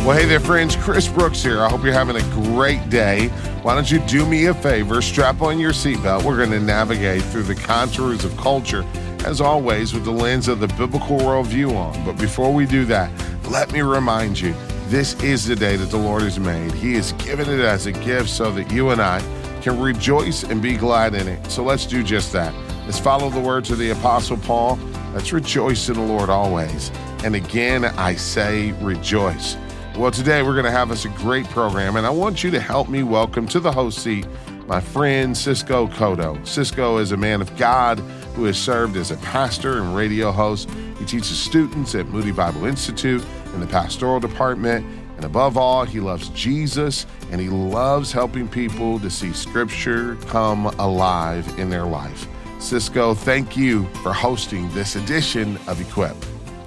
Well, hey there, friends. Chris Brooks here. I hope you're having a great day. Why don't you do me a favor? Strap on your seatbelt. We're going to navigate through the contours of culture, as always, with the lens of the biblical worldview on. But before we do that, let me remind you, this is the day that the Lord has made. He has given it as a gift so that you and I can rejoice and be glad in it. So let's do just that. Let's follow the words of the Apostle Paul. Let's rejoice in the Lord always. And again, I say rejoice. Well, today we're going to have us a great program, and I want you to help me welcome to the host seat my friend Cisco Cotto. Cisco is a man of God who has served as a pastor and radio host. He teaches students at Moody Bible Institute in the pastoral department, and above all, he loves Jesus, and he loves helping people to see Scripture come alive in their life. Cisco, thank you for hosting this edition of Equip.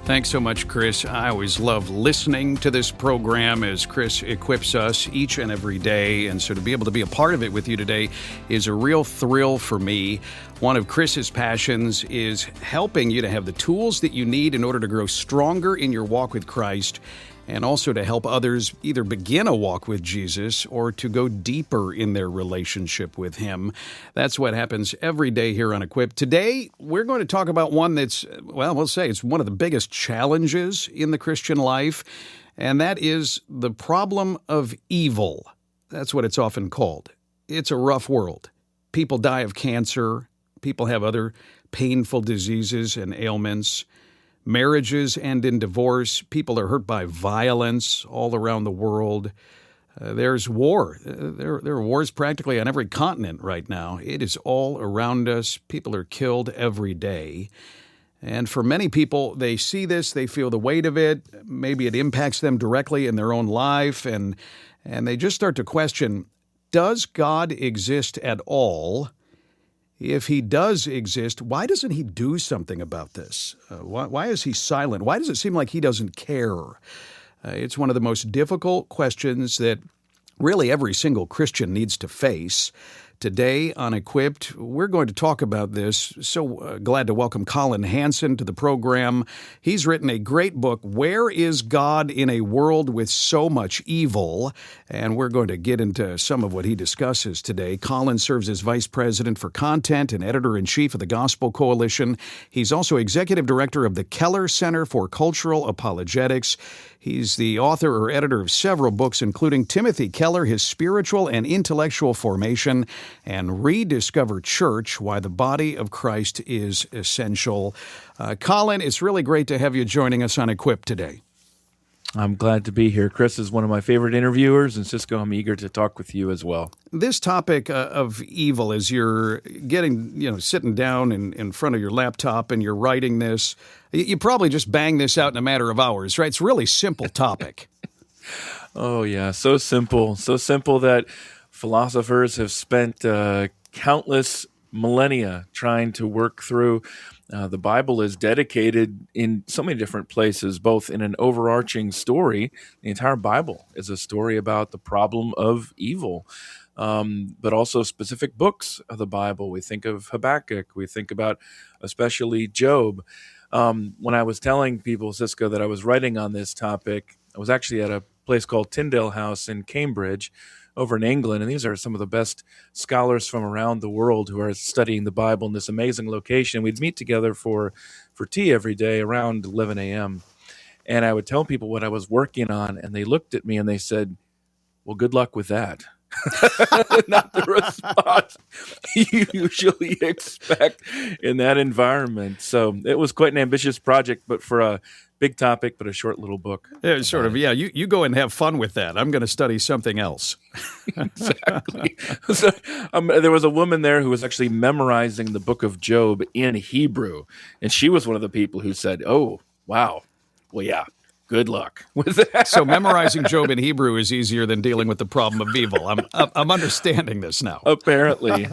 Thanks so much, Chris. I always love listening to this program as Chris equips us each and every day. And so to be able to be a part of it with you today is a real thrill for me. One of Chris's passions is helping you to have the tools that you need in order to grow stronger in your walk with Christ, and also to help others either begin a walk with Jesus or to go deeper in their relationship with Him. That's what happens every day here on Equip. Today, we're going to talk about one that's, well, we'll say it's one of the biggest challenges in the Christian life, and that is the problem of evil. That's what it's often called. It's a rough world. People die of cancer. People have other painful diseases and ailments. Marriages end in divorce. People are hurt by violence all around the world. There's war. There are wars practically on every continent right now. It is all around us. People are killed every day. And for many people, they see this, they feel the weight of it. Maybe it impacts them directly in their own life, and they just start to question, does God exist at all? If He does exist, why doesn't He do something about this? Why is He silent? Why does it seem like He doesn't care? It's one of the most difficult questions that really every single Christian needs to face. Today on Equipped, we're going to talk about this. So glad to welcome Collin Hansen to the program. He's written a great book, Where is God in a World with So Much Evil? And we're going to get into some of what he discusses today. Collin serves as Vice President for Content and Editor-in-Chief of the Gospel Coalition. He's also Executive Director of the Keller Center for Cultural Apologetics. He's the author or editor of several books, including Timothy Keller, His Spiritual and Intellectual Formation, and Rediscover Church, Why the Body of Christ is Essential. Collin, it's really great to have you joining us on Equip today. I'm glad to be here. Chris is one of my favorite interviewers, and Cisco, I'm eager to talk with you as well. This topic of evil, as you're sitting down in front of your laptop and you're writing this, you probably just bang this out in a matter of hours, right? It's a really simple topic. Oh, yeah, so simple that philosophers have spent countless millennia trying to work through. The Bible is dedicated in so many different places, both in an overarching story. The entire Bible is a story about the problem of evil, but also specific books of the Bible. We think of Habakkuk. We think about especially Job. When I was telling people, Cisco, that I was writing on this topic, I was actually at a place called Tyndale House in Cambridge over in England, and these are some of the best scholars from around the world who are studying the Bible in this amazing location. We'd meet together for tea every day around 11 a.m., and I would tell people what I was working on, and they looked at me and they said, well, good luck with that. Not the response you usually expect in that environment. So it was quite an ambitious project, but for a big topic, but a short little book. Yeah, sort of. Yeah, you go and have fun with that. I'm going to study something else. Exactly. So, there was a woman there who was actually memorizing the book of Job in Hebrew, and she was one of the people who said, oh, wow, well, yeah. Good luck with that. So memorizing Job in Hebrew is easier than dealing with the problem of evil. I'm understanding this now. Apparently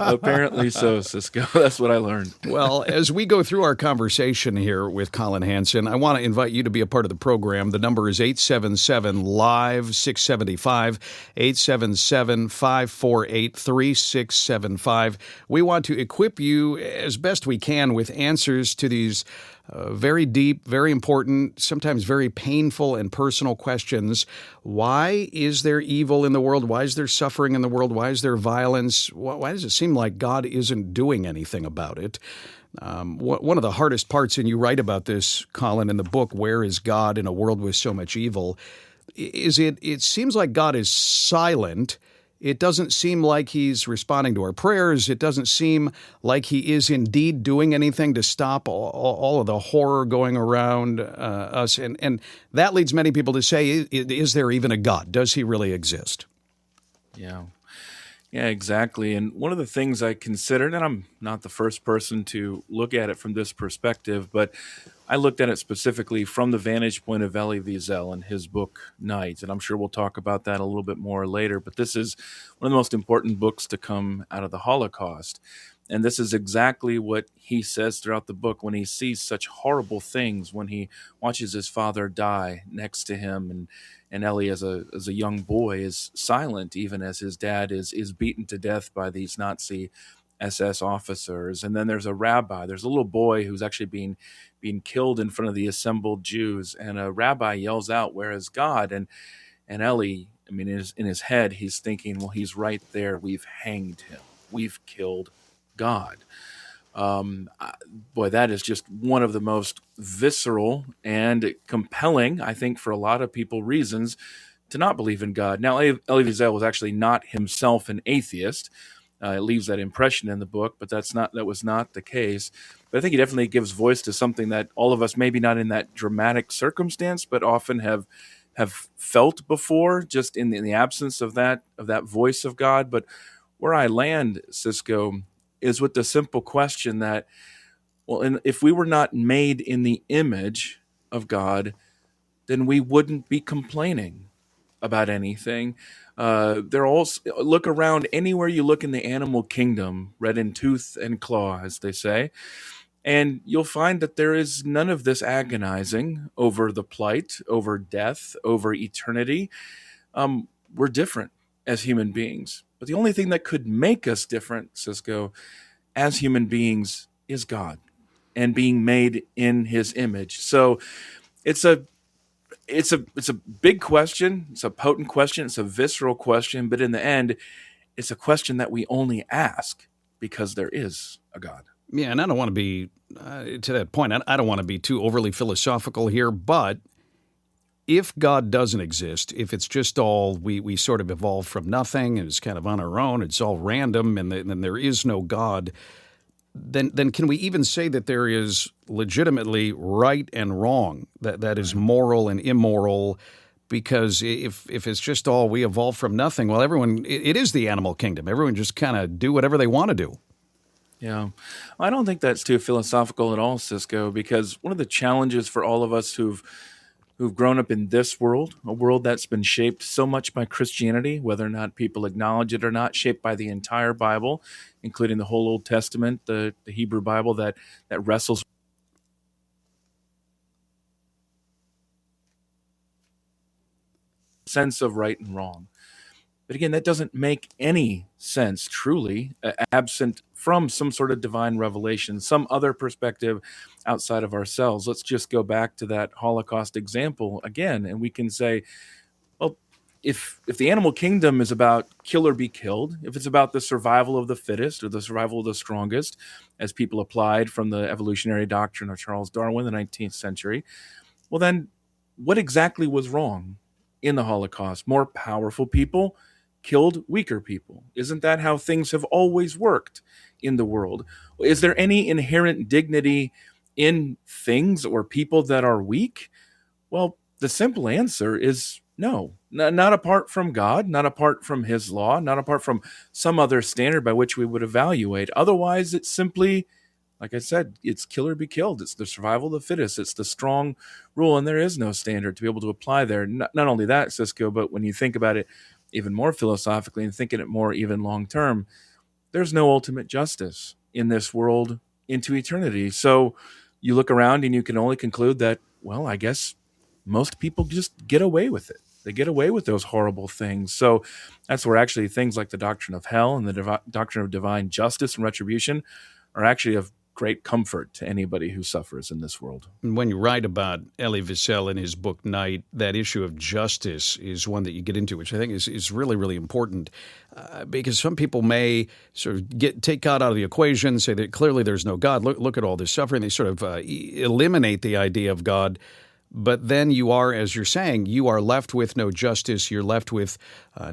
so, Cisco. That's what I learned. Well, as we go through our conversation here with Collin Hansen, I want to invite you to be a part of the program. The number is 877-LIVE-675, 877-548-3675. We want to equip you as best we can with answers to these Very deep, very important, sometimes very painful and personal questions. Why is there evil in the world? Why is there suffering in the world? Why is there violence? Why does it seem like God isn't doing anything about it? One of the hardest parts, and you write about this, Colin, in the book, Where is God in a World with So Much Evil, is it seems like God is silent. It doesn't seem like he's responding to our prayers. It doesn't seem like he is indeed doing anything to stop all of the horror going around us. And that leads many people to say, is there even a God? Does he really exist? Yeah. Yeah, exactly. And one of the things I considered, and I'm not the first person to look at it from this perspective, but I looked at it specifically from the vantage point of Elie Wiesel and his book Night. And I'm sure we'll talk about that a little bit more later. But this is one of the most important books to come out of the Holocaust. And this is exactly what he says throughout the book when he sees such horrible things, when he watches his father die next to him, and Elie, as a young boy, is silent even as his dad is beaten to death by these Nazi SS officers. And then there's a rabbi, there's a little boy who's actually being killed in front of the assembled Jews, and a rabbi yells out, "Where is God?" And Elie, I mean, in his head, he's thinking, well, he's right there. We've hanged him. We've killed God. Boy, that is just one of the most visceral and compelling, I think, for a lot of people, reasons to not believe in God. Now, Elie Wiesel was actually not himself an atheist. It leaves that impression in the book, but that was not the case. But I think he definitely gives voice to something that all of us, maybe not in that dramatic circumstance, but often have felt before, just in the absence of that voice of God. But where I land, Cisco, is with the simple question that, well, and if we were not made in the image of God, then we wouldn't be complaining about anything. They're all, look around anywhere you look in the animal kingdom, red in tooth and claw, as they say, and you'll find that there is none of this agonizing over the plight, over death, over eternity. We're different as human beings. But the only thing that could make us different, Cisco, as human beings is God and being made in his image. So it's a big question. It's a potent question. It's a visceral question. But in the end, it's a question that we only ask because there is a God. Yeah, and I don't want to be, to that point, I don't want to be too overly philosophical here, but if God doesn't exist, if it's just all we sort of evolved from nothing and it's kind of on our own, it's all random, and then there is no God, then can we even say that there is legitimately right and wrong, that is moral and immoral? Because if it's just all we evolved from nothing, well, it is the animal kingdom. Everyone just kind of do whatever they want to do. Yeah. I don't think that's too philosophical at all, Cisco, because one of the challenges for all of us who've grown up in this world, a world that's been shaped so much by Christianity, whether or not people acknowledge it or not, shaped by the entire Bible, including the whole Old Testament, the Hebrew Bible that wrestles sense of right and wrong. But again, that doesn't make any sense truly, absent from some sort of divine revelation, some other perspective outside of ourselves. Let's just go back to that Holocaust example again, and we can say, well, if the animal kingdom is about kill or be killed, if it's about the survival of the fittest or the survival of the strongest, as people applied from the evolutionary doctrine of Charles Darwin in the 19th century, well then, what exactly was wrong in the Holocaust? More powerful people killed weaker people. Isn't that how things have always worked in the world? Is there any inherent dignity in things or people that are weak? Well, the simple answer is no. Not apart from God, not apart from his law, not apart from some other standard by which we would evaluate. Otherwise, it's simply, like I said, it's kill or be killed. It's the survival of the fittest. It's the strong rule, and there is no standard to be able to apply there. Not only that, Cisco, but when you think about it even more philosophically and thinking it more even long term, there's no ultimate justice in this world into eternity. So you look around and you can only conclude that, well, I guess most people just get away with it. They get away with those horrible things. So that's where actually things like the doctrine of hell and the doctrine of divine justice and retribution are actually of great comfort to anybody who suffers in this world. When you write about Elie Wiesel in his book Night, that issue of justice is one that you get into, which I think is really, really important, because some people may sort of take God out of the equation, say that clearly there's no God. Look at all this suffering. They sort of eliminate the idea of God. But then you are, as you're saying, you are left with no justice. You're left with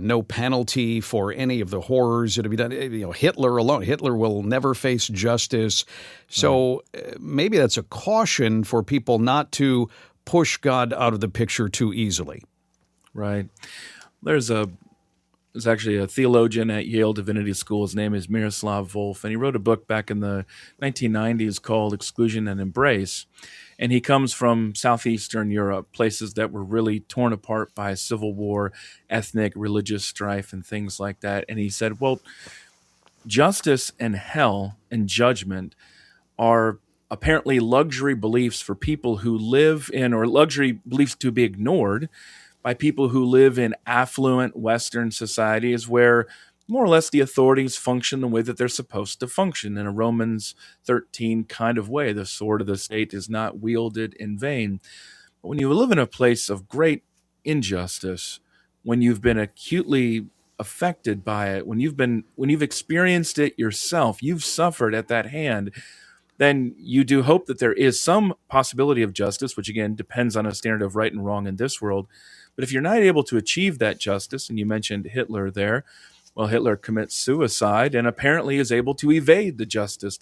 no penalty for any of the horrors that have been done. Hitler alone. Hitler will never face justice. So maybe that's a caution for people not to push God out of the picture too easily. Right. There's actually a theologian at Yale Divinity School. His name is Miroslav Volf, and he wrote a book back in the 1990s called Exclusion and Embrace. And he comes from southeastern Europe, places that were really torn apart by civil war, ethnic, religious strife, and things like that. And he said, well, justice and hell and judgment are apparently luxury beliefs for people who live in, or luxury beliefs to be ignored by people who live in affluent Western societies where more or less the authorities function the way that they're supposed to function, in a Romans 13 kind of way. The sword of the state is not wielded in vain. But when you live in a place of great injustice, when you've been acutely affected by it, when you've experienced it yourself, you've suffered at that hand, then you do hope that there is some possibility of justice, which again depends on a standard of right and wrong in this world. But if you're not able to achieve that justice, and you mentioned Hitler there, well, Hitler commits suicide and apparently is able to evade the justice,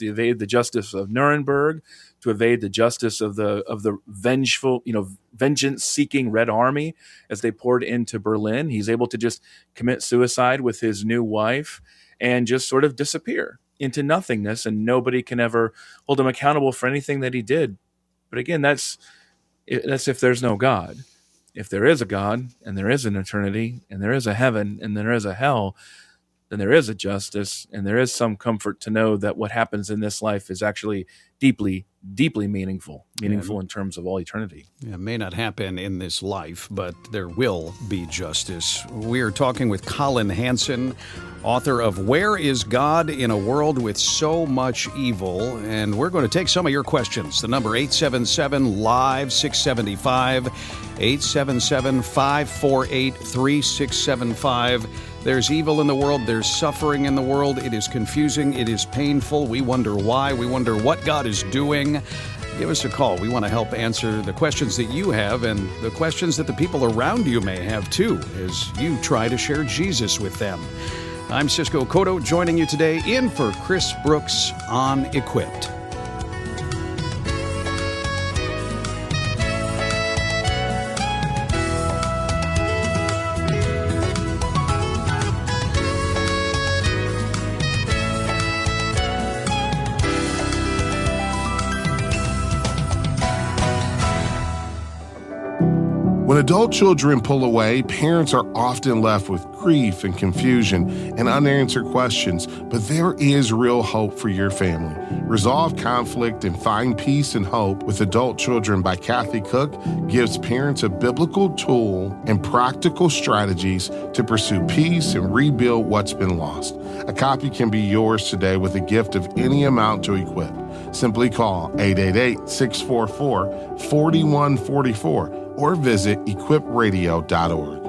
of Nuremberg, to evade the justice of the vengeful, vengeance-seeking Red Army as they poured into Berlin. He's able to just commit suicide with his new wife and just sort of disappear into nothingness, and nobody can ever hold him accountable for anything that he did. But again, that's if there's no God. If there is a God, and there is an eternity, and there is a heaven, and there is a hell, then there is a justice, and there is some comfort to know that what happens in this life is actually deeply, deeply meaningful in terms of all eternity. It may not happen in this life, but there will be justice. We are talking with Collin Hansen, author of Where is God in a World with So Much Evil? And we're going to take some of your questions. The number 877-LIVE-675, 877-548-3675. There's evil in the world. There's suffering in the world. It is confusing. It is painful. We wonder why. We wonder what God is doing. Give us a call. We want to help answer the questions that you have and the questions that the people around you may have too, as you try to share Jesus with them. I'm Cisco Cotto, joining you today in for Chris Brooks on Equipped. When adult children pull away, parents are often left with grief and confusion and unanswered questions, but there is real hope for your family. Resolve Conflict and Find Peace and Hope with Adult Children by Kathy Cook gives parents a biblical tool and practical strategies to pursue peace and rebuild what's been lost. A copy can be yours today with a gift of any amount to Equip. Simply call 888-644-4144 or visit equipradio.org.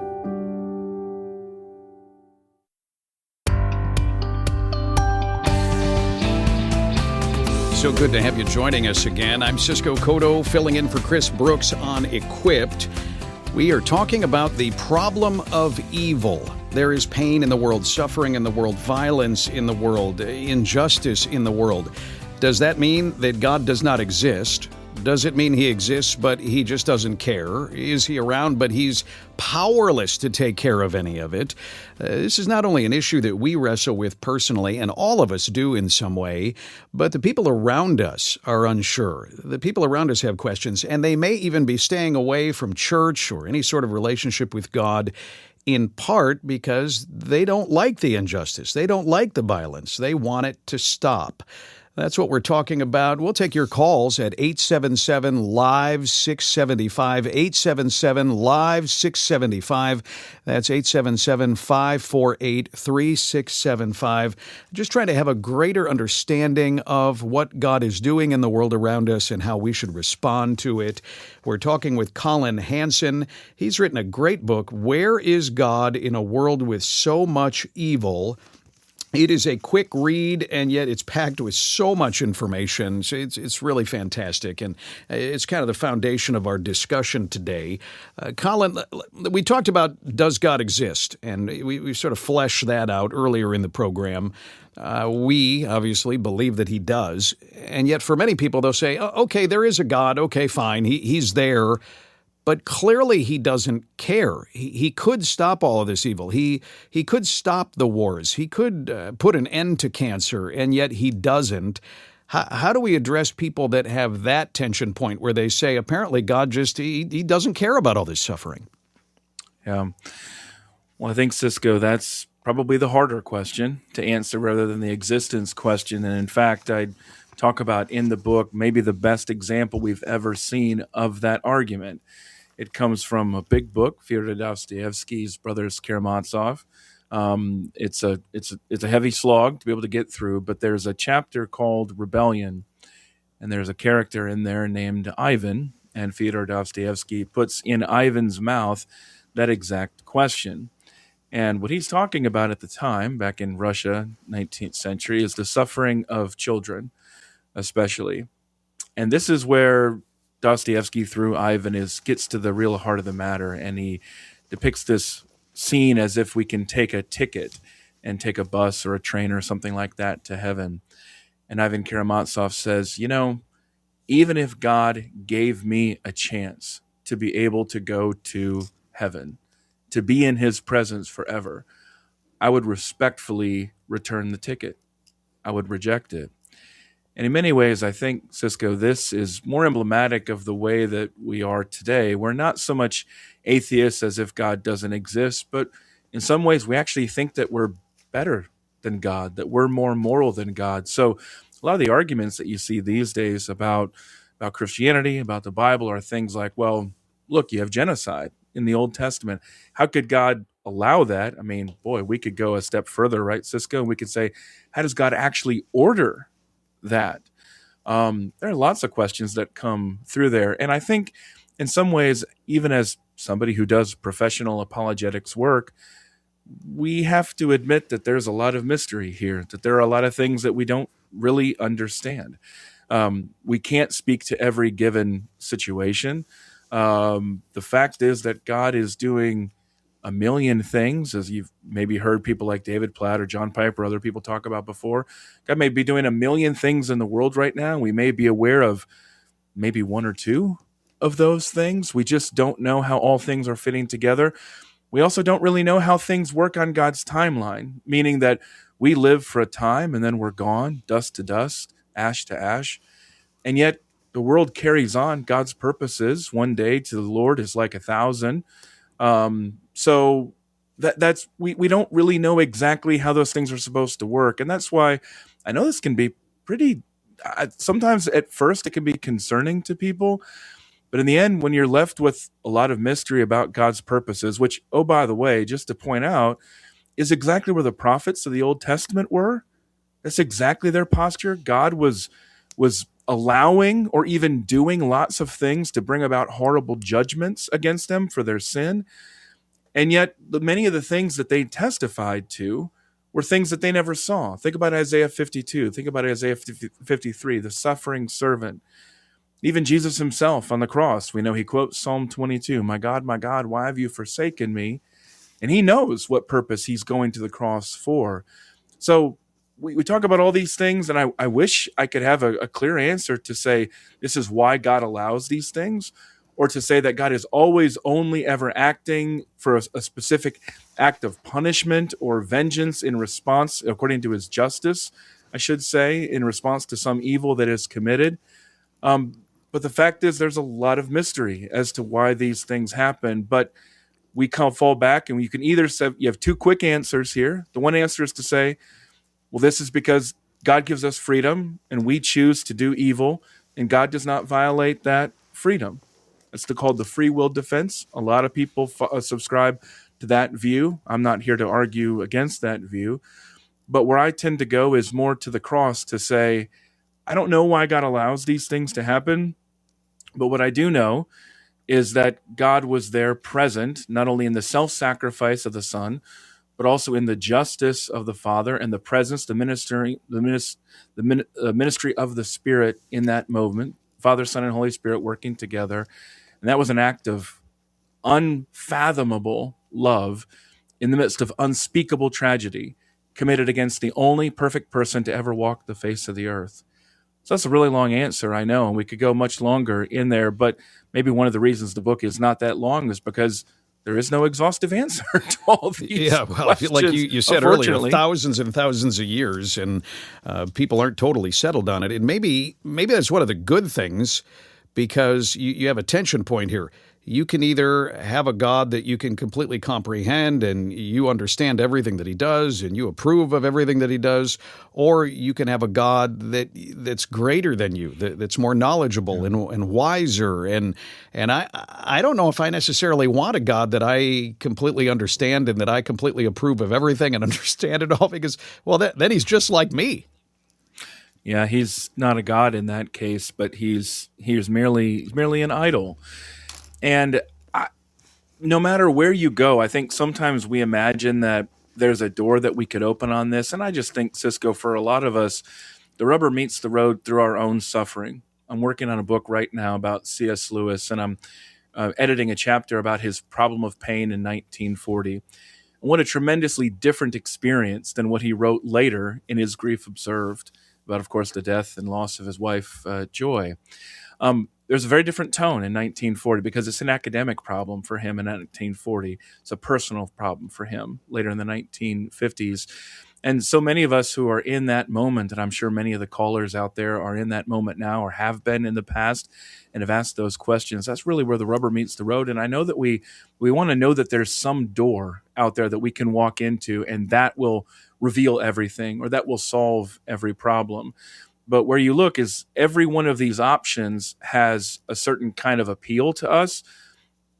So good to have you joining us again. I'm Cisco Cotto, filling in for Chris Brooks on Equipped. We are talking about the problem of evil. There is pain in the world, suffering in the world, violence in the world, injustice in the world. Does that mean that God does not exist? Does it mean he exists, but he just doesn't care? Is he around, but he's powerless to take care of any of it? This is not only an issue that we wrestle with personally, and all of us do in some way, but the people around us are unsure. The people around us have questions, and they may even be staying away from church or any sort of relationship with God, in part because they don't like the injustice. They don't like the violence. They want it to stop. That's what we're talking about. We'll take your calls at 877 Live 675, 877 Live 675. That's 877 548 3675. Just trying to have a greater understanding of what God is doing in the world around us and how we should respond to it. We're talking with Collin Hansen. He's written a great book, Where is God in a World with So Much Evil? It is a quick read, and yet it's packed with so much information. So it's really fantastic, and it's kind of the foundation of our discussion today. Collin, we talked about does God exist, and we sort of fleshed that out earlier in the program. We obviously believe that he does, and yet for many people they'll say, okay, there is a God, okay, fine, he's there. But clearly he doesn't care. He could stop all of this evil. He could stop the wars. He could put an end to cancer, and yet he doesn't. How do we address people that have that tension point where they say, apparently God just, he doesn't care about all this suffering? Yeah. Well, I think, Cisco, that's probably the harder question to answer rather than the existence question. And in fact, I talk about in the book maybe the best example we've ever seen of that argument. It comes from a big book, Fyodor Dostoevsky's Brothers Karamazov. It's a heavy slog to be able to get through, but there's a chapter called Rebellion, and there's a character in there named Ivan, and Fyodor Dostoevsky puts in Ivan's mouth that exact question. And what he's talking about at the time, back in Russia, 19th century, is the suffering of children, especially. And this is where Dostoevsky, through Ivan, gets to the real heart of the matter, and he depicts this scene as if we can take a ticket and take a bus or a train or something like that to heaven. And Ivan Karamazov says, even if God gave me a chance to be able to go to heaven, to be in his presence forever, I would respectfully return the ticket. I would reject it. And in many ways, I think, Cisco, this is more emblematic of the way that we are today. We're not so much atheists as if God doesn't exist, but in some ways we actually think that we're better than God, that we're more moral than God. So a lot of the arguments that you see these days about Christianity, about the Bible, are things like, well, look, you have genocide in the Old Testament. How could God allow that? I mean, boy, we could go a step further, right, Cisco? We could say, how does God actually order that? There are lots of questions that come through there. And I think in some ways, even as somebody who does professional apologetics work, we have to admit that there's a lot of mystery here, that there are a lot of things that we don't really understand. We can't speak to every given situation. The fact is that God is doing a million things, as you've maybe heard people like David Platt or John Piper or other people talk about before. God may be doing a million things in the world right now. We may be aware of maybe one or two of those things. We just don't know how all things are fitting together. We also don't really know how things work on God's timeline, meaning that we live for a time and then we're gone, dust to dust, ash to ash. And yet the world carries on. God's purposes one day to the Lord is like 1,000. So that's we don't really know exactly how those things are supposed to work. And that's why I know this can be pretty, sometimes at first it can be concerning to people. But in the end, when you're left with a lot of mystery about God's purposes, which, oh, by the way, just to point out, is exactly where the prophets of the Old Testament were. That's exactly their posture. God was allowing or even doing lots of things to bring about horrible judgments against them for their sin. And yet many of the things that they testified to were things that they never saw. Think about Isaiah 52. Think about Isaiah 53, the suffering servant. Even Jesus himself on the cross, we know he quotes Psalm 22, my God, why have you forsaken me? And he knows what purpose he's going to the cross for. So we talk about all these things, and I wish I could have a clear answer to say this is why God allows these things, or to say that God is always only ever acting for a specific act of punishment or vengeance in response, according to his justice, I should say, in response to some evil that is committed. But the fact is there's a lot of mystery as to why these things happen. But we can fall back, and you can either say, you have two quick answers here. The one answer is to say, well, this is because God gives us freedom, and we choose to do evil, and God does not violate that freedom. It's called the free will defense. A lot of people subscribe to that view. I'm not here to argue against that view. But where I tend to go is more to the cross to say, I don't know why God allows these things to happen, but what I do know is that God was there present, not only in the self-sacrifice of the Son, but also in the justice of the Father and the presence, the ministry of the Spirit in that moment, Father, Son, and Holy Spirit working together. And that was an act of unfathomable love in the midst of unspeakable tragedy committed against the only perfect person to ever walk the face of the earth. So that's a really long answer, I know, and we could go much longer in there, but maybe one of the reasons the book is not that long is because there is no exhaustive answer to all these questions. Like you said earlier, thousands and thousands of years, and people aren't totally settled on it. And maybe that's one of the good things, because you have a tension point here. You can either have a God that you can completely comprehend and you understand everything that he does and you approve of everything that he does, or you can have a God that's greater than you, that's more knowledgeable and wiser. And I don't know if I necessarily want a God that I completely understand and that I completely approve of everything and understand it all, because, well, then he's just like me. Yeah, he's not a God in that case, but he's merely an idol. And no matter where you go, I think sometimes we imagine that there's a door that we could open on this. And I just think, Cisco, for a lot of us, the rubber meets the road through our own suffering. I'm working on a book right now about C.S. Lewis, and I'm editing a chapter about his problem of pain in 1940. And what a tremendously different experience than what he wrote later in his Grief Observed, about, of course, the death and loss of his wife, Joy. There's a very different tone in 1940 because it's an academic problem for him in 1940. It's a personal problem for him later in the 1950s. And so many of us who are in that moment, and I'm sure many of the callers out there are in that moment now or have been in the past and have asked those questions, that's really where the rubber meets the road. And I know that we want to know that there's some door out there that we can walk into and that will reveal everything or that will solve every problem. But where you look is every one of these options has a certain kind of appeal to us,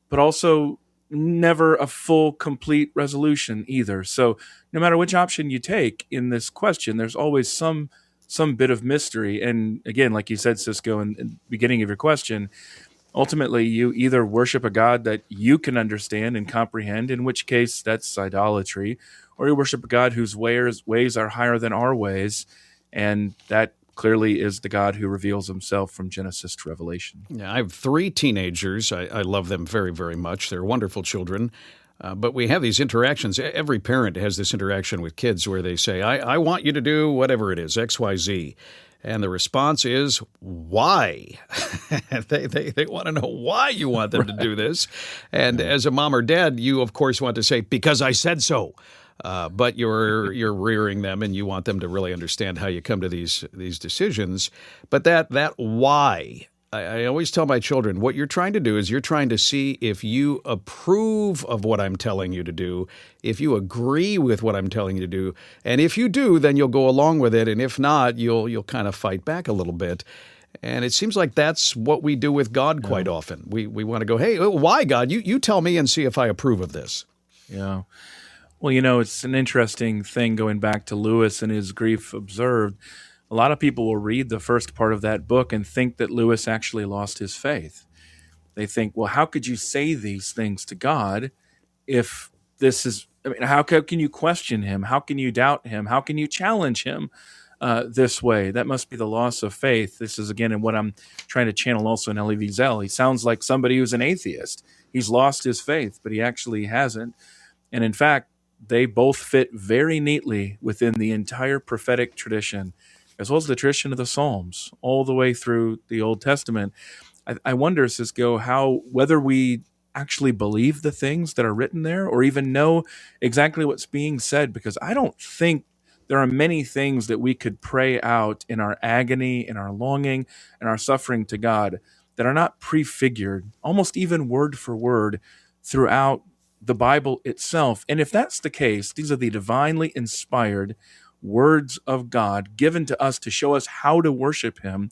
but also never a full, complete resolution either. So no matter which option you take in this question, there's always some bit of mystery. And again, like you said, Cisco, in the beginning of your question, ultimately you either worship a God that you can understand and comprehend, in which case that's idolatry, or you worship a God whose ways are higher than our ways, and that clearly is the God who reveals himself from Genesis to Revelation. Yeah, I have 3 teenagers. I love them very, very much. They're wonderful children. But we have these interactions. Every parent has this interaction with kids where they say, I want you to do whatever it is, X, Y, Z. And the response is, why? They want to know why you want them to do this. And as a mom or dad, you, of course, want to say, because I said so. But you're rearing them, and you want them to really understand how you come to these decisions. But that why, I always tell my children, what you're trying to do is you're trying to see if you approve of what I'm telling you to do, if you agree with what I'm telling you to do, and if you do, then you'll go along with it, and if not, you'll kind of fight back a little bit. And it seems like that's what we do with God quite often. We want to go, hey, why, God? You tell me and see if I approve of this. Yeah. Well, it's an interesting thing going back to Lewis and his Grief Observed. A lot of people will read the first part of that book and think that Lewis actually lost his faith. They think, well, how could you say these things to God if this is, how can you question him? How can you doubt him? How can you challenge him this way? That must be the loss of faith. This is, again, in what I'm trying to channel also in Elie Wiesel. He sounds like somebody who's an atheist. He's lost his faith, but he actually hasn't. And in fact, they both fit very neatly within the entire prophetic tradition, as well as the tradition of the Psalms, all the way through the Old Testament. I wonder, Cisco, whether we actually believe the things that are written there or even know exactly what's being said, because I don't think there are many things that we could pray out in our agony, in our longing, and our suffering to God that are not prefigured, almost even word for word, throughout the Bible itself. And if that's the case, these are the divinely inspired, words of God given to us to show us how to worship him,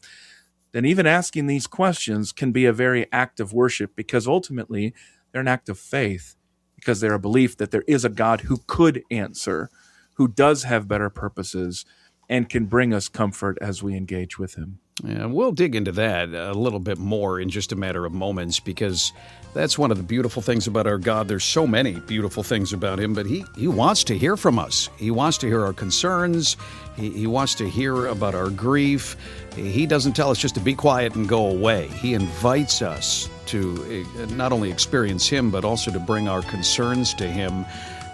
then even asking these questions can be a very act of worship, because ultimately they're an act of faith, because they're a belief that there is a God who could answer, who does have better purposes, and can bring us comfort as we engage with him. Yeah, we'll dig into that a little bit more in just a matter of moments, because that's one of the beautiful things about our God. There's so many beautiful things about him, but he wants to hear from us. He wants to hear our concerns. He wants to hear about our grief. He doesn't tell us just to be quiet and go away. He invites us to not only experience him, but also to bring our concerns to him.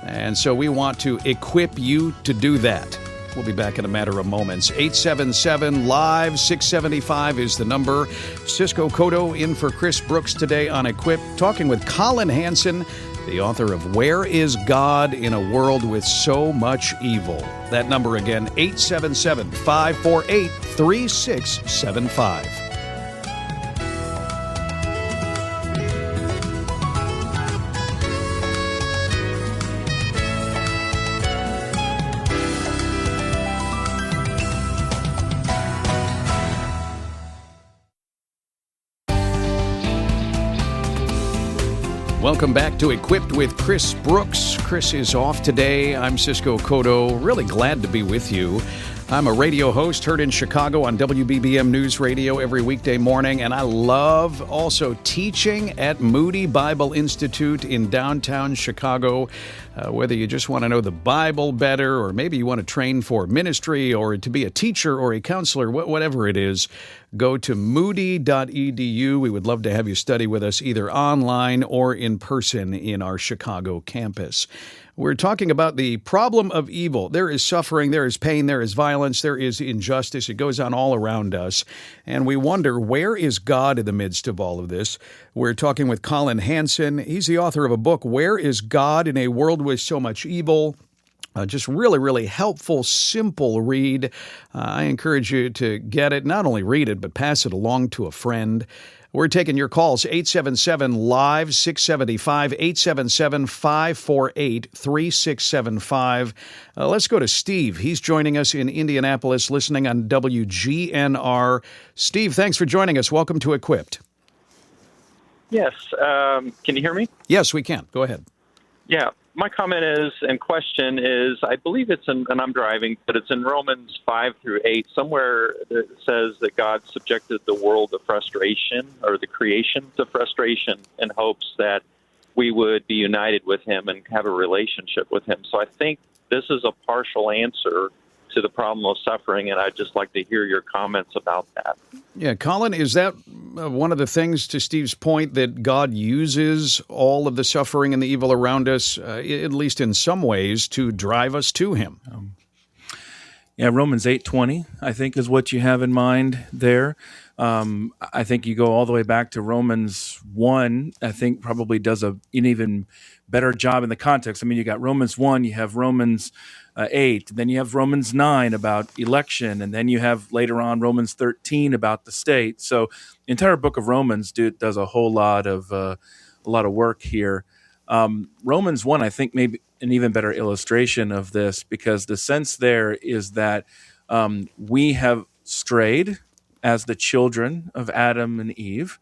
And so we want to equip you to do that. We'll be back in a matter of moments. 877-LIVE-675 is the number. Cisco Cotto in for Chris Brooks today on Equip, talking with Collin Hansen, the author of Where is God in a World with So Much Evil? That number again, 877-548-3675. Welcome back to Equipped with Chris Brooks. Chris is off today. I'm Cisco Cotto. Really glad to be with you. I'm a radio host heard in Chicago on WBBM News Radio every weekday morning, and I love also teaching at Moody Bible Institute in downtown Chicago. Whether you just want to know the Bible better, or maybe you want to train for ministry or to be a teacher or a counselor, whatever it is, go to moody.edu. We would love to have you study with us either online or in person in our Chicago campus. We're talking about the problem of evil. There is suffering, there is pain, there is violence, there is injustice. It goes on all around us. And we wonder, where is God in the midst of all of this? We're talking with Collin Hansen. He's the author of a book, Where is God in a World with So Much Evil? Just really, really helpful, simple read. I encourage you to get it, not only read it, but pass it along to a friend. We're taking your calls, 877-LIVE-675, 877-548-3675. Let's go to Steve. He's joining us in Indianapolis, listening on WGNR. Steve, thanks for joining us. Welcome to Equipped. Yes. Can you hear me? Yes, we can. Go ahead. Yeah. My comment is, and question is, I believe it's in, and I'm driving, but it's in Romans 5-8, somewhere that says that God subjected the world to frustration, or the creation to frustration, in hopes that we would be united with him and have a relationship with him. So I think this is a partial answer to the problem of suffering, and I'd just like to hear your comments about that. Yeah, Collin, is that one of the things, to Steve's point, that God uses all of the suffering and the evil around us, at least in some ways, to drive us to him? Romans 8:20, I think, is what you have in mind there. I think you go all the way back to Romans 1, I think probably does an even better job in the context. I mean, you got Romans 1, you have Romans 8, then you have Romans 9 about election, and then you have later on Romans 13 about the state. So the entire book of Romans does a whole lot of work here. Romans 1, I think, maybe an even better illustration of this, because the sense there is that we have strayed as the children of Adam and Eve.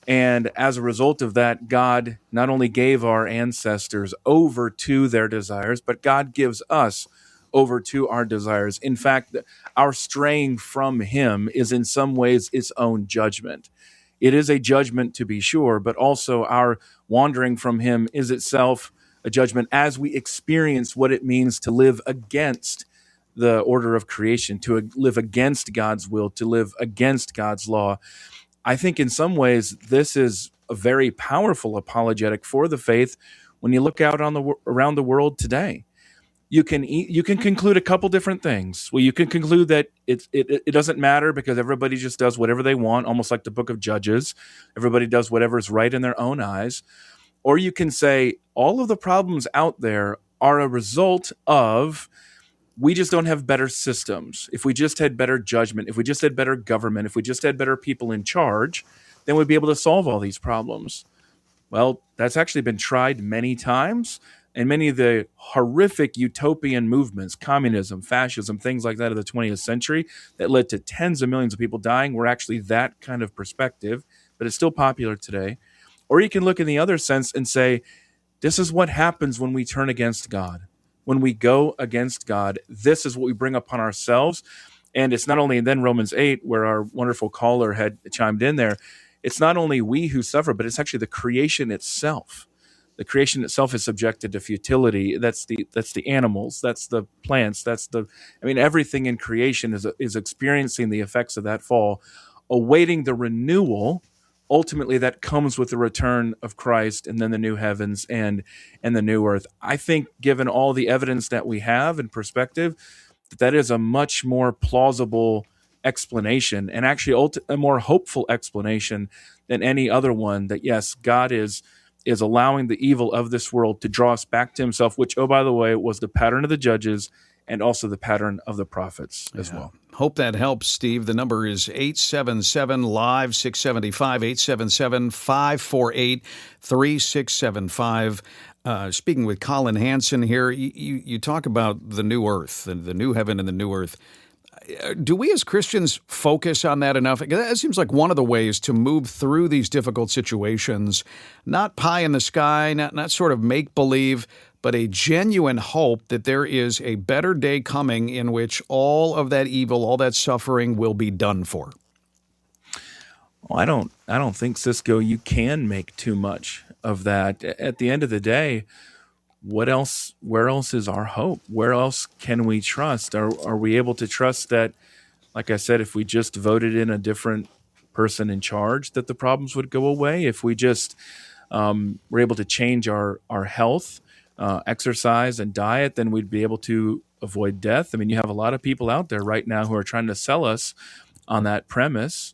And as a result of that, God not only gave our ancestors over to their desires, but God gives us over to our desires. In fact, our straying from him is in some ways its own judgment. It is a judgment, to be sure, but also our wandering from him is itself a judgment as we experience what it means to live against the order of creation, to live against God's will, to live against God's law. I think in some ways this is a very powerful apologetic for the faith when you look out around the world today. You can conclude a couple different things. Well, you can conclude that it doesn't matter because everybody just does whatever they want, almost like the book of Judges. Everybody does whatever is right in their own eyes. Or you can say all of the problems out there are a result of we just don't have better systems. If we just had better judgment, if we just had better government, if we just had better people in charge, then we'd be able to solve all these problems. Well, that's actually been tried many times. And many of the horrific utopian movements, communism, fascism, things like that of the 20th century that led to tens of millions of people dying were actually that kind of perspective, but it's still popular today. Or you can look in the other sense and say, this is what happens when we turn against God. When we go against God, this is what we bring upon ourselves. And it's not only, and then Romans 8, where our wonderful caller had chimed in there, it's not only we who suffer, but it's actually the creation itself. The creation itself is subjected to futility. That's the animals. That's the plants. Everything in creation is experiencing the effects of that fall, awaiting the renewal. Ultimately, that comes with the return of Christ, and then the new heavens and the new earth. I think, given all the evidence that we have in perspective, that is a much more plausible explanation, and actually a more hopeful explanation than any other one. That yes, God is allowing the evil of this world to draw us back to himself, which, oh, by the way, was the pattern of the judges and also the pattern of the prophets as well. Hope that helps, Steve. The number is 877-LIVE-675, 877-548-3675. Speaking with Colin Hansen here, you talk about the new earth, the new heaven and the new earth. Do we as Christians focus on that enough? That seems like one of the ways to move through these difficult situations, not pie in the sky, not sort of make-believe, but a genuine hope that there is a better day coming in which all of that evil, all that suffering will be done for. Well, I don't think, Cisco, you can make too much of that. At the end of the day, where else is our hope? Where else can we trust? Are we able to trust that, like I said, if we just voted in a different person in charge, that the problems would go away? If we just were able to change our health, exercise, and diet, then we'd be able to avoid death. I mean, you have a lot of people out there right now who are trying to sell us on that premise.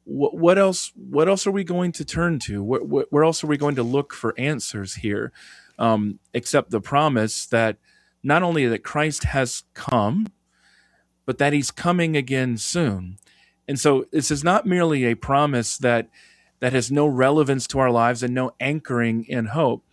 What else are we going to turn to? Where else are we going to look for answers here? Except the promise that not only that Christ has come, but that he's coming again soon. And so this is not merely a promise that has no relevance to our lives and no anchoring in hope.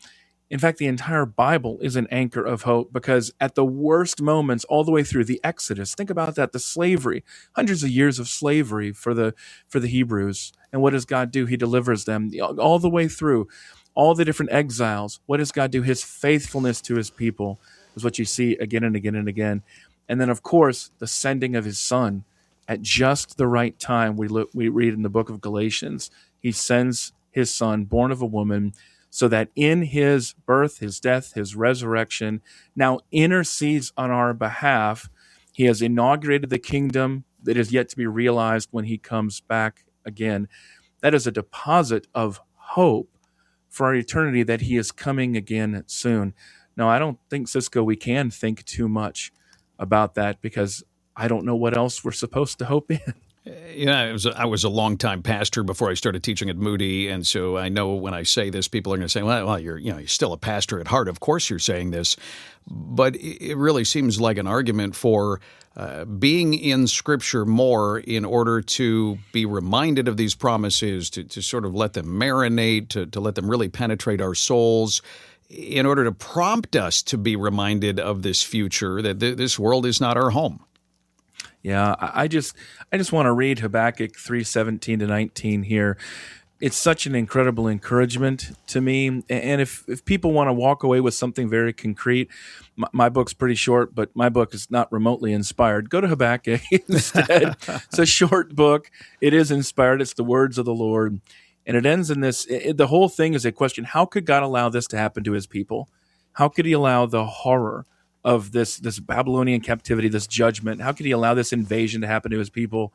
In fact, the entire Bible is an anchor of hope, because at the worst moments, all the way through the Exodus, think about that, the slavery, hundreds of years of slavery for the Hebrews. And what does God do? He delivers them all the way through. All the different exiles, what does God do? His faithfulness to his people is what you see again and again and again. And then, of course, the sending of his son at just the right time. We read in the book of Galatians, he sends his son, born of a woman, so that in his birth, his death, his resurrection, now intercedes on our behalf. He has inaugurated the kingdom that is yet to be realized when he comes back again. That is a deposit of hope for our eternity, that he is coming again soon. Now, I don't think, Cisco, we can think too much about that, because I don't know what else we're supposed to hope in. Yeah, I was a longtime pastor before I started teaching at Moody, and so I know when I say this, people are going to say, "Well, you're still a pastor at heart. Of course, you're saying this." But it really seems like an argument for being in Scripture more in order to be reminded of these promises, to sort of let them marinate, to let them really penetrate our souls, in order to prompt us to be reminded of this future, that this world is not our home. Yeah, I just want to read Habakkuk 3:17-19 here. It's such an incredible encouragement to me. And if people want to walk away with something very concrete, my book's pretty short, but my book is not remotely inspired. Go to Habakkuk instead. It's a short book. It is inspired. It's the words of the Lord. And it ends in this. The whole thing is a question. How could God allow this to happen to his people? How could he allow the horror of this Babylonian captivity, this judgment? How could he allow this invasion to happen to his people?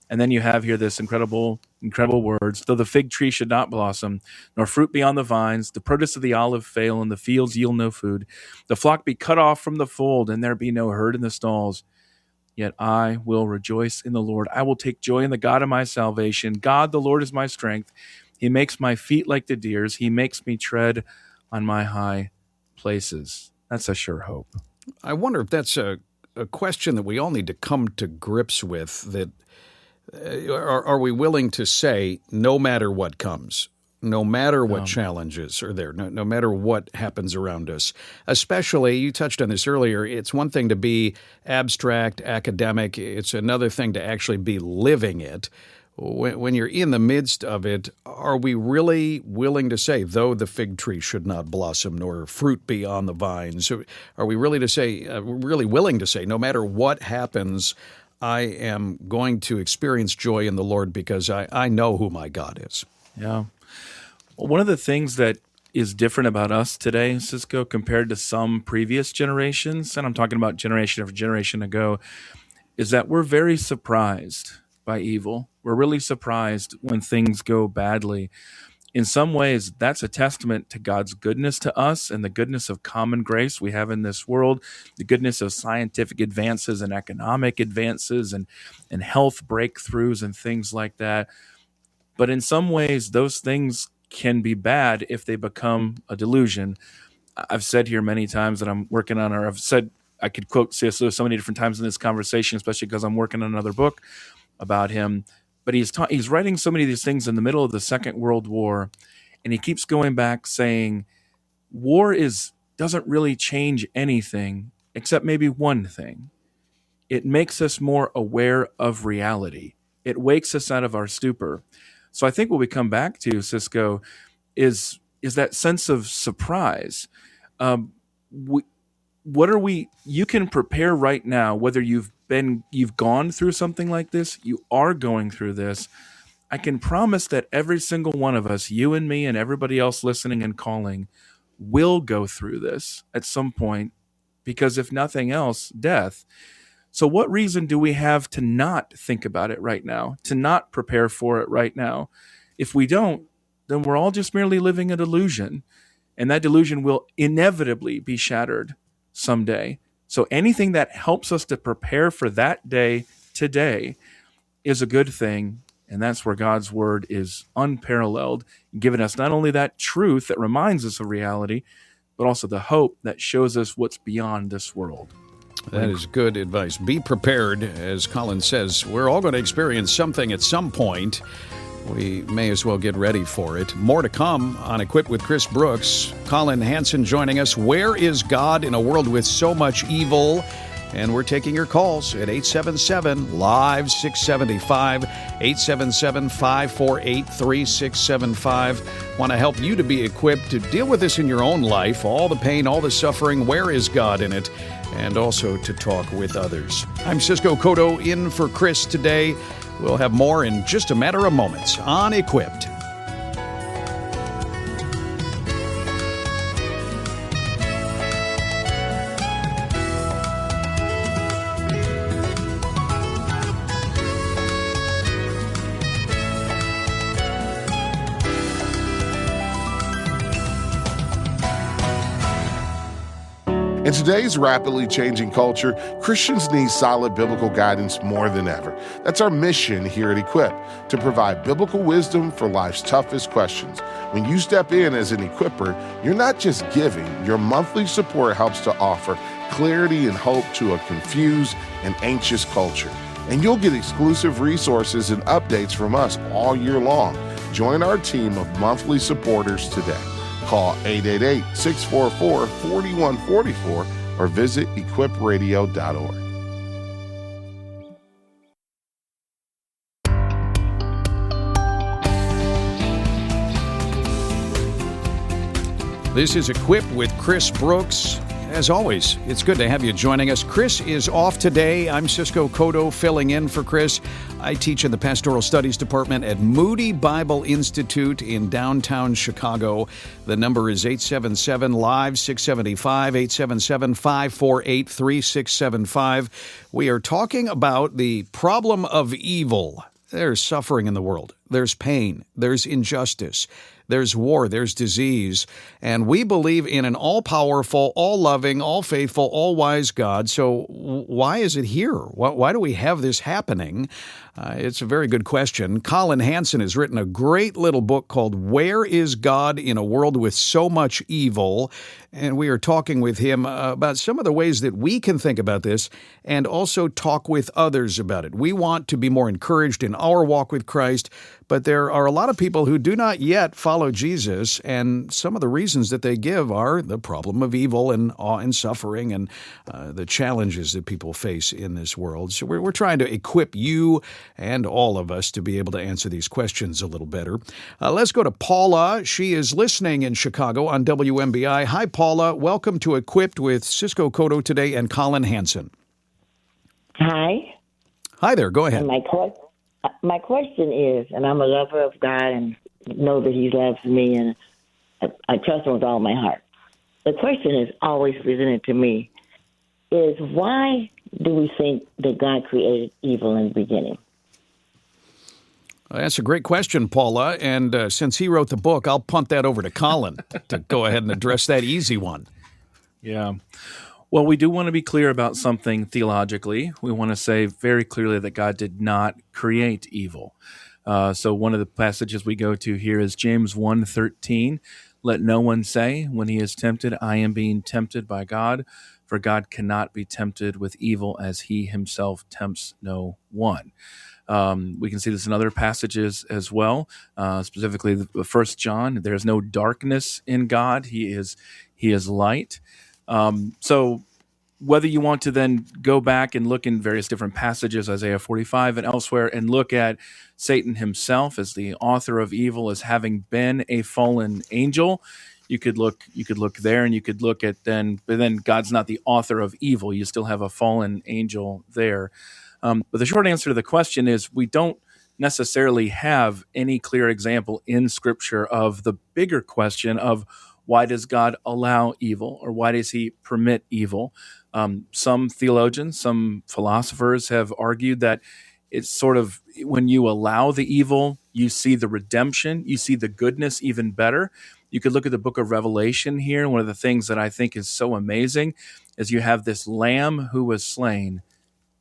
And then you have here this incredible words. Though the fig tree should not blossom, nor fruit be on the vines, the produce of the olive fail, and the fields yield no food, the flock be cut off from the fold, and there be no herd in the stalls, yet I will rejoice in the Lord. I will take joy in the God of my salvation. God, the Lord, is my strength. He makes my feet like the deer's. He makes me tread on my high places. That's a sure hope. I wonder if that's a question that we all need to come to grips with, that are we willing to say, no matter what comes, no matter what challenges are there, no matter what happens around us. Especially, you touched on this earlier, it's one thing to be abstract, academic. It's another thing to actually be living it. When you're in the midst of it, are we really willing to say, though the fig tree should not blossom, nor fruit be on the vines? Are we really willing to say, no matter what happens, I am going to experience joy in the Lord because I know who my God is? Yeah. Well, one of the things that is different about us today, Cisco, compared to some previous generations, and I'm talking about generation after generation ago, is that we're very surprised by evil. We're really surprised when things go badly. In some ways, that's a testament to God's goodness to us and the goodness of common grace we have in this world, the goodness of scientific advances and economic advances and health breakthroughs and things like that. But in some ways, those things can be bad if they become a delusion. I've said here many times that I'm working on, or I've said I could quote C.S. Lewis so many different times in this conversation, especially because I'm working on another book about him. But he's writing so many of these things in the middle of the Second World War, and he keeps going back saying, war doesn't really change anything except maybe one thing. It makes us more aware of reality. It wakes us out of our stupor. So I think what we come back to, Cisco, is that sense of surprise. You can prepare right now, whether you've gone through something like this, you are going through this. I can promise that every single one of us, you and me and everybody else listening and calling, will go through this at some point, because if nothing else, death. So what reason do we have to not think about it right now, to not prepare for it right now? If we don't, then we're all just merely living a delusion, and that delusion will inevitably be shattered someday. So anything that helps us to prepare for that day today is a good thing, and that's where God's word is unparalleled, giving us not only that truth that reminds us of reality, but also the hope that shows us what's beyond this world. That is good advice. Be prepared. As Colin says, we're all going to experience something at some point. We may as well get ready for it. More to come on Equipped with Chris Brooks. Colin Hansen joining us. Where is God in a world with so much evil? And we're taking your calls at 877-LIVE-675, 877-548-3675. Want to help you to be equipped to deal with this in your own life, all the pain, all the suffering. Where is God in it? And also to talk with others. I'm Cisco Cotto in for Chris today. We'll have more in just a matter of moments on Equipped. In today's rapidly changing culture, Christians need solid biblical guidance more than ever. That's our mission here at Equip, to provide biblical wisdom for life's toughest questions. When you step in as an equipper, you're not just giving. Your monthly support helps to offer clarity and hope to a confused and anxious culture. And you'll get exclusive resources and updates from us all year long. Join our team of monthly supporters today. Call 888-644-4144 or visit equipradio.org. This is Equipped with Chris Brooks. As always, it's good to have you joining us. Chris is off today. I'm Cisco Cotto filling in for Chris. I teach in the Pastoral Studies Department at Moody Bible Institute in downtown Chicago. The number is 877-LIVE-675, 877-548-3675. We are talking about the problem of evil. There's suffering in the world. There's pain. There's injustice. There's war, there's disease, and we believe in an all-powerful, all-loving, all-faithful, all-wise God. So why is it here? Why do we have this happening? It's a very good question. Colin Hansen has written a great little book called Where is God in a World with So Much Evil? And we are talking with him about some of the ways that we can think about this and also talk with others about it. We want to be more encouraged in our walk with Christ, but there are a lot of people who do not yet follow Jesus, and some of the reasons that they give are the problem of evil and awe and suffering and the challenges that people face in this world. So we're trying to equip you and all of us to be able to answer these questions a little better. Let's go to Paula. She is listening in Chicago on WMBI. Hi, Paula. Welcome to Equipped with Cisco Cotto today and Colin Hansen. Hi. Hi there. Go ahead. And my question is, and I'm a lover of God and know that He loves me, and I trust Him with all my heart. The question is always presented to me is, why do we think that God created evil in the beginning? That's a great question, Paula. And since he wrote the book, I'll punt that over to Colin to go ahead and address that easy one. Yeah. Well, we do want to be clear about something theologically. We want to say very clearly that God did not create evil. So one of the passages we go to here is James 1:13. Let no one say when he is tempted, I am being tempted by God, for God cannot be tempted with evil as he himself tempts no one. We can see this in other passages as well, specifically the 1 John. There is no darkness in God. He is light. So whether you want to then go back and look in various different passages, Isaiah 45 and elsewhere, and look at Satan himself as the author of evil, as having been a fallen angel, you could look there, and you could look at but then God's not the author of evil. You still have a fallen angel there. But the short answer to the question is we don't necessarily have any clear example in Scripture of the bigger question of why does God allow evil, or why does he permit evil? Some theologians, some philosophers have argued that it's sort of when you allow the evil, you see the redemption, you see the goodness even better. You could look at the book of Revelation here. One of the things that I think is so amazing is you have this lamb who was slain.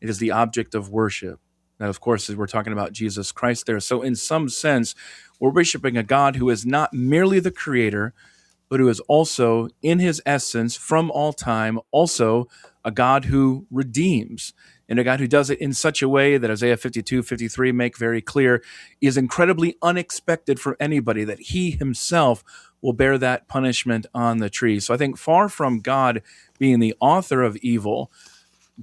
It is the object of worship. Now, of course, we're talking about Jesus Christ there. So in some sense, we're worshiping a God who is not merely the creator, but who is also, in his essence, from all time, also a God who redeems, and a God who does it in such a way that Isaiah 52:53 make very clear is incredibly unexpected for anybody, that he himself will bear that punishment on the tree. So I think far from God being the author of evil,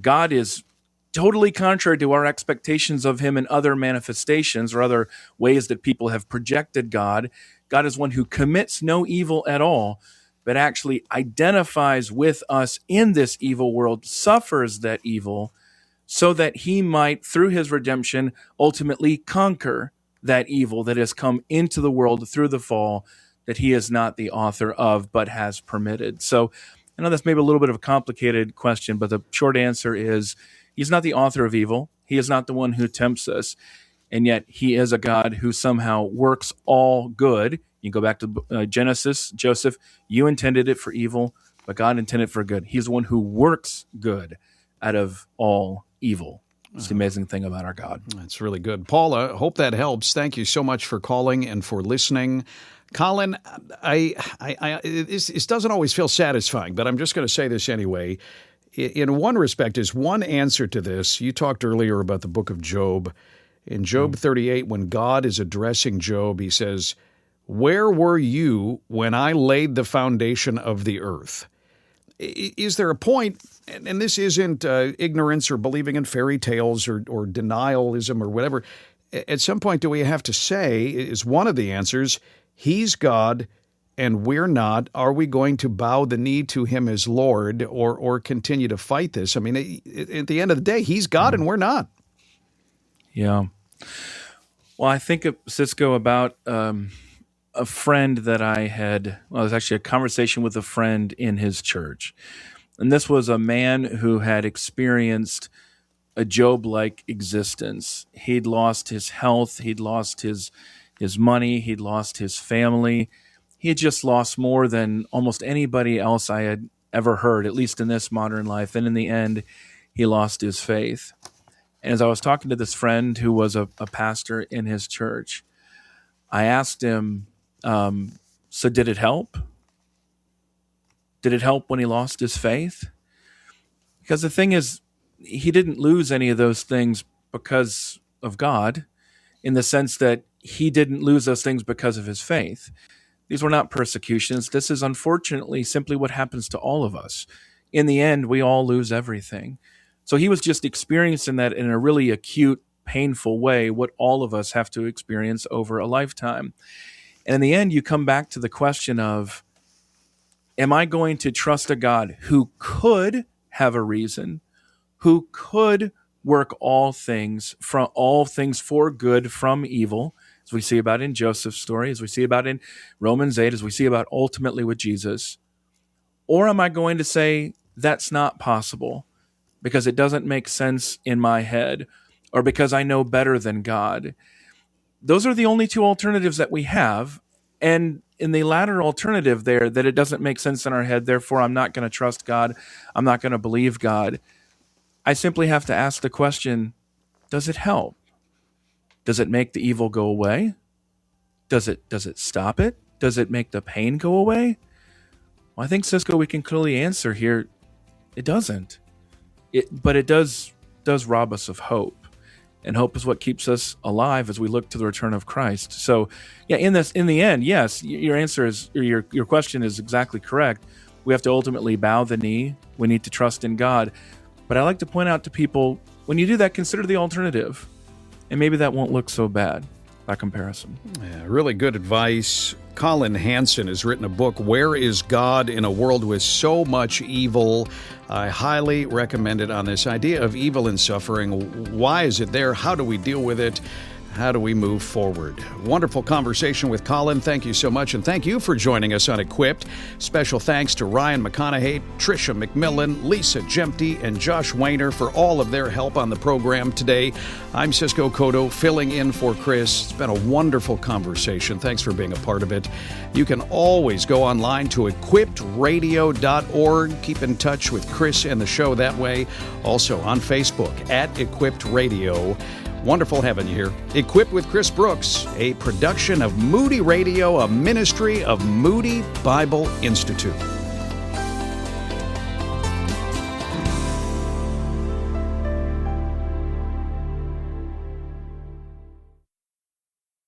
God is totally contrary to our expectations of him in other manifestations or other ways that people have projected God. God is one who commits no evil at all, but actually identifies with us in this evil world, suffers that evil, so that he might, through his redemption, ultimately conquer that evil that has come into the world through the fall, that he is not the author of, but has permitted. So I know that's maybe a little bit of a complicated question, but the short answer is he's not the author of evil. He is not the one who tempts us. And yet he is a God who somehow works all good. You go back to Genesis, Joseph, you intended it for evil, but God intended it for good. He's the one who works good out of all evil. It's the amazing thing about our God. That's really good. Paula, hope that helps. Thank you so much for calling and for listening. Colin, this doesn't always feel satisfying, but I'm just going to say this anyway. In one respect, is one answer to this. You talked earlier about the book of Job. In Job 38, when God is addressing Job, he says, "Where were you when I laid the foundation of the earth?" Is there a point, and this isn't ignorance or believing in fairy tales or denialism or whatever, at some point do we have to say, is one of the answers, he's God and we're not? Are we going to bow the knee to him as Lord or continue to fight this? I mean, at the end of the day, he's God and we're not. Yeah. Well, I think, Cisco, about a friend that I had, well, it was actually a conversation with a friend in his church. And this was a man who had experienced a Job-like existence. He'd lost his health. He'd lost his money. He'd lost his family. He had just lost more than almost anybody else I had ever heard, at least in this modern life. And in the end, he lost his faith. And as I was talking to this friend who was a pastor in his church, I asked him, so did it help? Did it help when he lost his faith? Because the thing is, he didn't lose any of those things because of God, in the sense that he didn't lose those things because of his faith. These were not persecutions. This is unfortunately simply what happens to all of us. In the end, we all lose everything. So he was just experiencing that in a really acute, painful way, what all of us have to experience over a lifetime. And in the end, you come back to the question of, am I going to trust a God who could have a reason, who could work all things for good from evil, as we see about in Joseph's story, as we see about in Romans 8, as we see about ultimately with Jesus? Or am I going to say that's not possible because it doesn't make sense in my head, or because I know better than God? Those are the only two alternatives that we have. And in the latter alternative there, that it doesn't make sense in our head, therefore I'm not going to trust God, I'm not going to believe God, I simply have to ask the question, does it help? Does it make the evil go away? Does it stop it? Does it make the pain go away? Well, I think, Cisco, we can clearly answer here, it doesn't. But it does rob us of hope. And hope is what keeps us alive as we look to the return of Christ. So, yeah, in the end, yes, your answer is, or your question is exactly correct. We have to ultimately bow the knee. We need to trust in God. But I like to point out to people, when you do that, consider the alternative. And maybe that won't look so bad by comparison. Yeah, really good advice. Colin Hansen has written a book, Where is God in a World with So Much Evil? I highly recommend it on this idea of evil and suffering. Why is it there? How do we deal with it? How do we move forward? Wonderful conversation with Colin. Thank you so much. And thank you for joining us on Equipped. Special thanks to Ryan McConaughey, Tricia McMillan, Lisa Jempty, and Josh Weiner for all of their help on the program today. I'm Cisco Cotto, filling in for Chris. It's been a wonderful conversation. Thanks for being a part of it. You can always go online to equippedradio.org. Keep in touch with Chris and the show that way. Also on Facebook at Equipped Radio. Wonderful having you here. Equipped with Chris Brooks, a production of Moody Radio, a ministry of Moody Bible Institute.